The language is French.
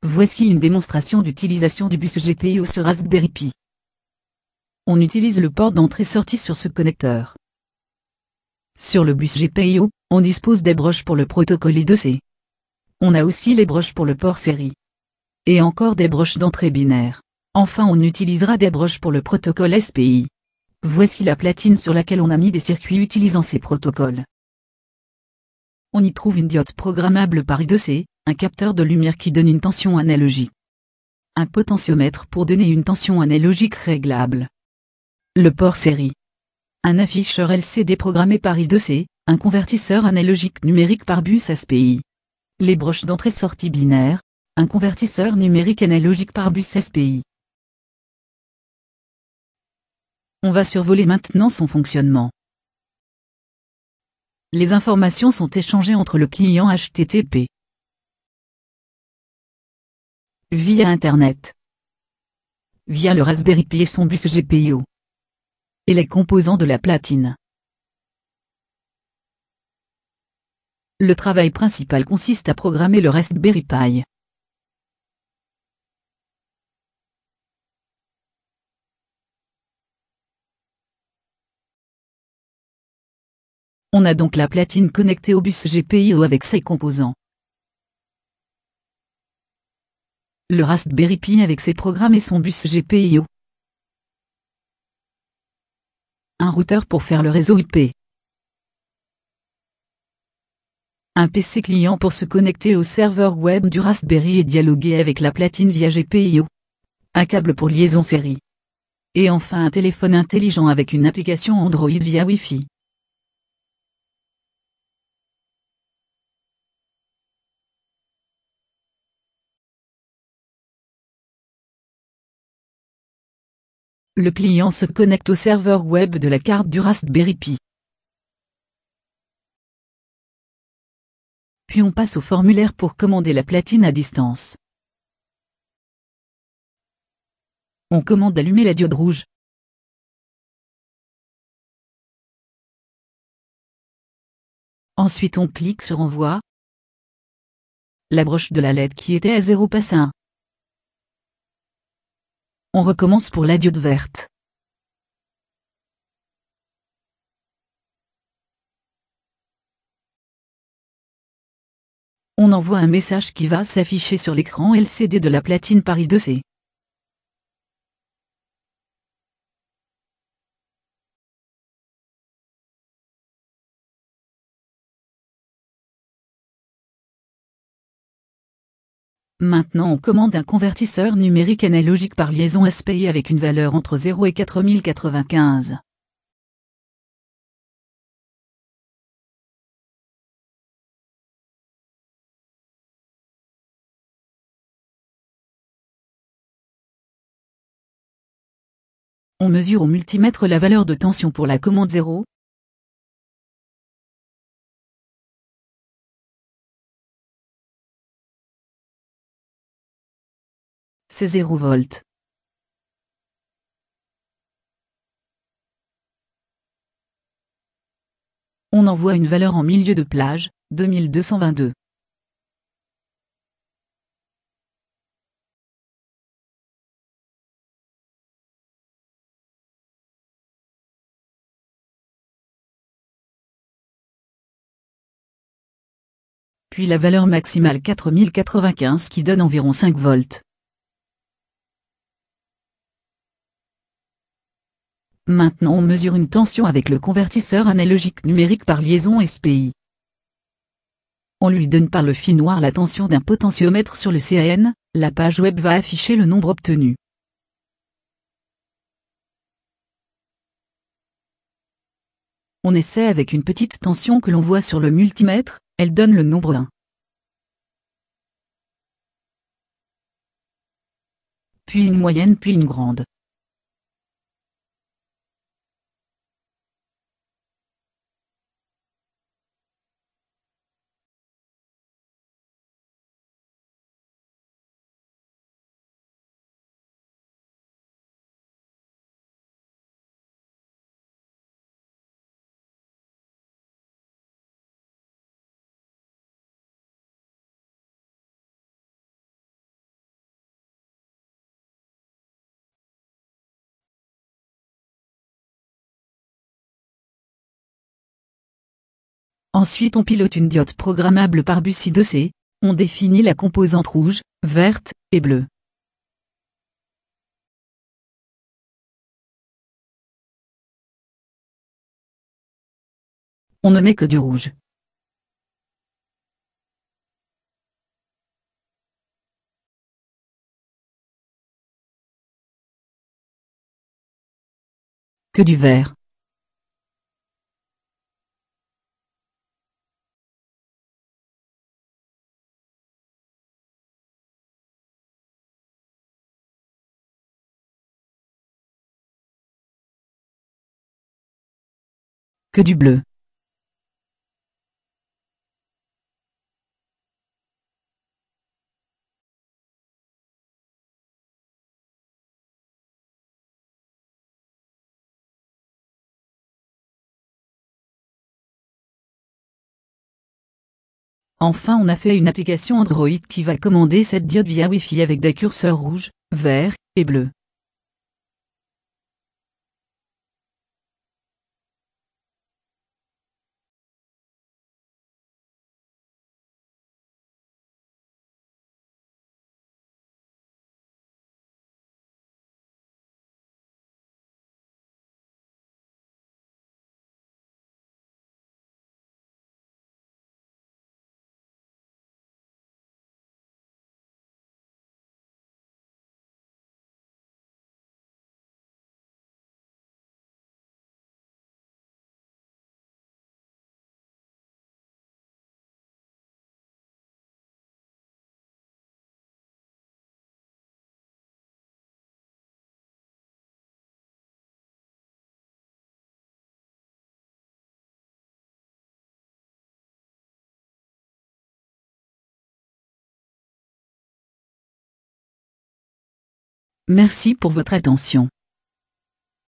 Voici une démonstration d'utilisation du bus GPIO sur Raspberry Pi. On utilise le port d'entrée-sortie sur ce connecteur. Sur le bus GPIO, on dispose des broches pour le protocole I2C. On a aussi les broches pour le port série. Et encore des broches d'entrée binaire. Enfin, on utilisera des broches pour le protocole SPI. Voici la platine sur laquelle on a mis des circuits utilisant ces protocoles. On y trouve une diode programmable par I2C, un capteur de lumière qui donne une tension analogique, un potentiomètre pour donner une tension analogique réglable, le port série, un afficheur LCD programmé par I2C, un convertisseur analogique numérique par bus SPI, les broches d'entrée-sortie binaire, un convertisseur numérique analogique par bus SPI. On va survoler maintenant son fonctionnement. Les informations sont échangées entre le client HTTP via Internet, via le Raspberry Pi et son bus GPIO, et les composants de la platine. Le travail principal consiste à programmer le Raspberry Pi. On a donc la platine connectée au bus GPIO avec ses composants. Le Raspberry Pi avec ses programmes et son bus GPIO. Un routeur pour faire le réseau IP. Un PC client pour se connecter au serveur web du Raspberry et dialoguer avec la platine via GPIO. Un câble pour liaison série. Et enfin un téléphone intelligent avec une application Android via Wi-Fi. Le client se connecte au serveur web de la carte du Raspberry Pi. Puis on passe au formulaire pour commander la platine à distance. On commande d'allumer la diode rouge. Ensuite on clique sur Envoi. La broche de la LED qui était à 0 passe à 1. On recommence pour la diode verte. On envoie un message qui va s'afficher sur l'écran LCD de la platine par I2C. Maintenant on commande un convertisseur numérique analogique par liaison SPI avec une valeur entre 0 et 4095. On mesure au multimètre la valeur de tension pour la commande 0. C'est 0 volts. On envoie une valeur en milieu de plage, 2222. Puis la valeur maximale 4095 qui donne environ 5 volts. Maintenant on mesure une tension avec le convertisseur analogique numérique par liaison SPI. On lui donne par le fil noir la tension d'un potentiomètre sur le CAN, la page web va afficher le nombre obtenu. On essaie avec une petite tension que l'on voit sur le multimètre, elle donne le nombre 1. Puis une moyenne puis une grande. Ensuite on pilote une diode programmable par bus I2C, on définit la composante rouge, verte, et bleue. On ne met que du rouge. Que du vert. Que du bleu. Enfin on a fait une application Android qui va commander cette diode via Wi-Fi avec des curseurs rouges, verts, et bleus. Merci pour votre attention.